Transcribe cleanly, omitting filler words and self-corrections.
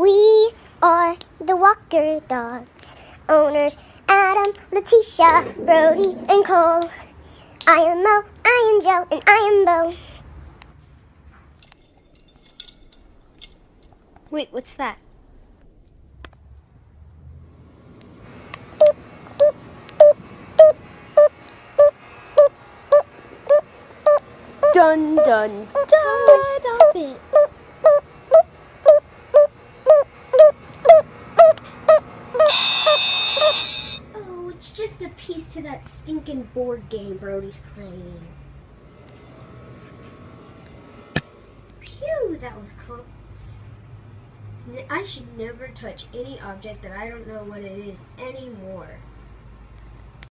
We are the Walker Dogs, owners Adam, Letitia, Brody, and Cole. I am Mo, I am Joe, and I am Bo. Wait, what's that? Dun dun dun! Stop it! Oh, it's just a piece to that stinking board game Brody's playing. Phew, that was close. I should never touch any object that I don't know what it is anymore.